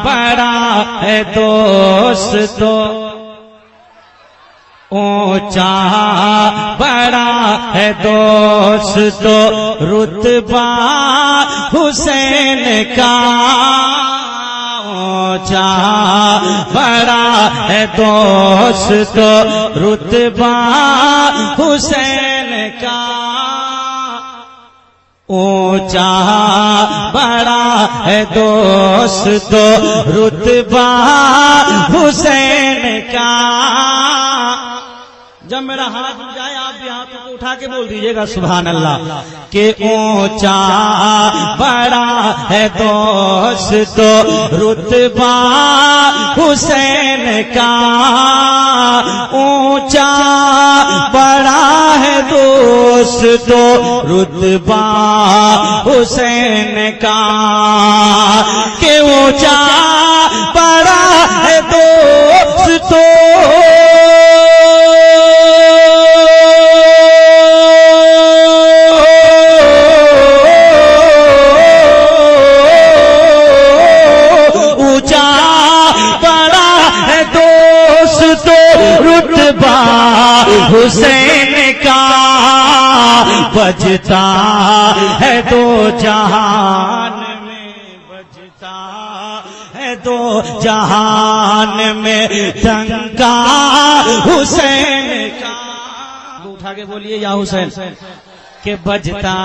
بڑا ہے دوستو، اونچا بڑا ہے دوستو رتبہ حسین کا، اونچا بڑا ہے دوستو رتبہ حسین کا، اونچا بڑا ہے دوستو رتبہ حسین کا۔ جب میرا ہاتھ اٹھ جائے آپ بھی ہاتھ کو اٹھا کے بول دیجئے گا سبحان اللہ، کہ اونچا بڑا ہے دوستو رتبہ حسین کا، اونچا بڑا ہے دوستو رتبہ حسین کا، کہ اونچا بڑا ہے دوستو حسین کا، بجتا ہے دو جہان میں، بجتا ہے دو جہان میں ڈنکا حسین کا۔ اٹھا کے بولیے یا حسین، کہ بجتا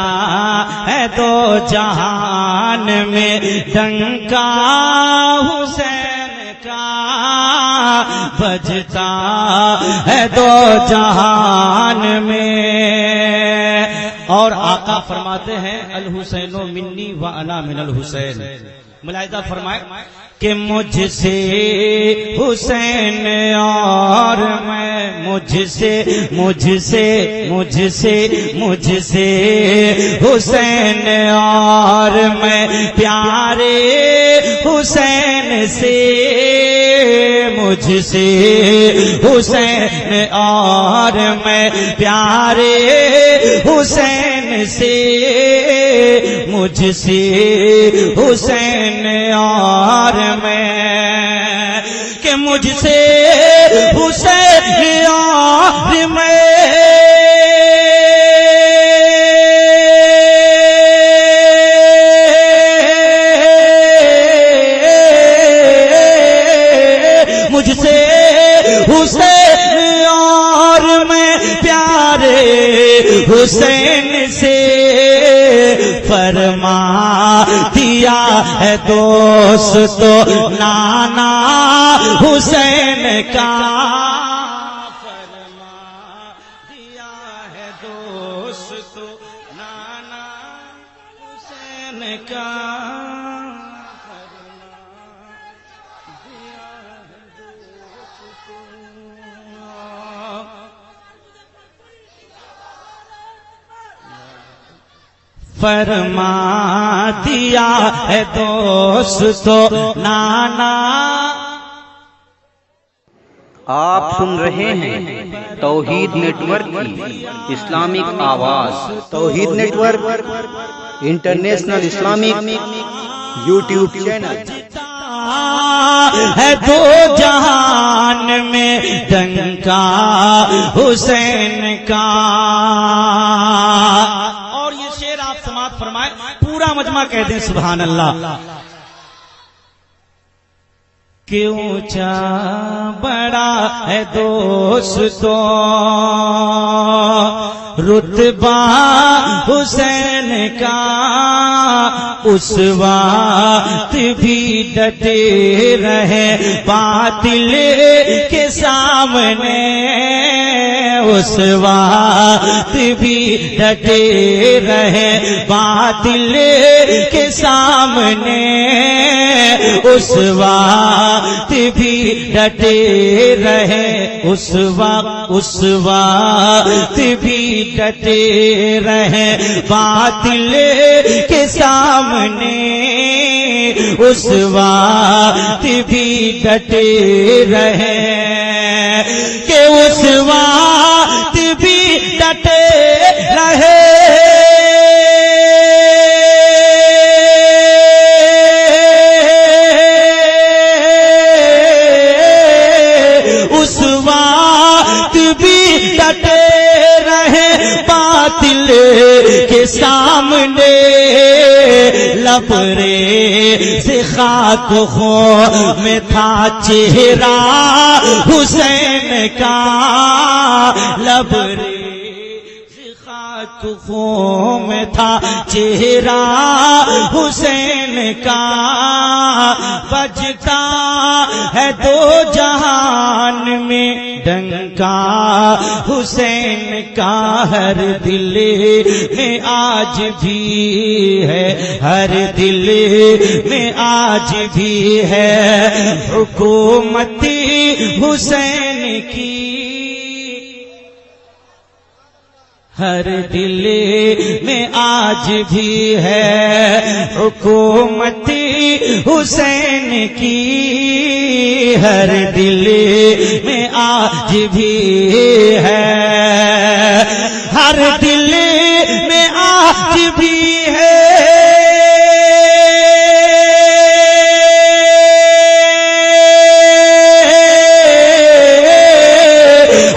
ہے دو جہان میں ڈنکا حسین کا، بجتا ہے دو جہان میں۔ اور آقا فرماتے ہیں الحسین منی وانا من الحسین، ملاحظہ فرمائے کہ مجھ سے حسین اور میں، مجھ سے حسین اور میں پیارے حسین سے، مجھ سے حسین اور میں پیارے حسین سے، مجھ سے حسین اور میں، کہ مجھ سے حسین اور میں حسین اور میں پیارے حسین سے فرما دیا ہے دوستو نانا حسین کا، فرما دیا ہے دوستو نانا حسین کا، فرما دیا ہے دوستو نانا۔ آپ سن رہے ہیں توحید نیٹ ورک کی اسلامک آواز، Tauheed network international Islamic YouTube channel ہے دو جہان میں ڈنکا حسین کا۔ اور یہ شعر آپ سماعت فرمائے، پورا مجمع کہہ دیں سبحان اللہ، کہ اونچا بڑا ہے دوستو رتبہ حسین کا، اس وقت بھی ڈٹے رہے باطل کے سامنے، اس وقت بھی ڈٹے رہے باطل کے سامنے، اس وقت بھی ڈٹے رہے، اس وقت بھی ڈٹے رہے باطل کے سامنے، اس وقت بھی ڈٹے رہے، کہ اس وقت بھی ڈٹے رہے، لبریز خاک خوں میں تھا چہرہ حسین کا، لبریز خاک خوں میں تھا چہرہ حسین کا، بجتا ہے دو جہان میں ڈنکا حسین کا، ہر دل میں آج بھی ہے، ہر دل میں آج بھی ہے حکومت حسین کی، ہر دل میں آج بھی ہے حکومت حسین کی، ہر دل میں آج بھی ہے، ہر دل میں آج بھی ہے،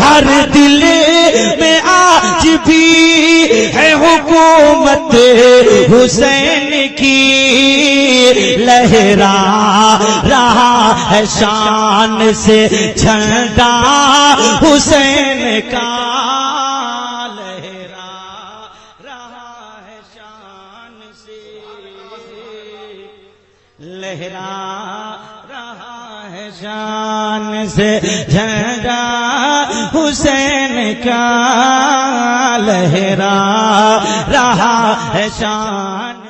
ہر دل میں آج بھی ہے حکومت حسین کی، لہرا رہا ہے شان سے جھنڈا حسین کا، لہرا رہا ہے شان سے، لہرا رہا ہے شان سے جھنڈا حسین کا، لہرا رہا ہے شان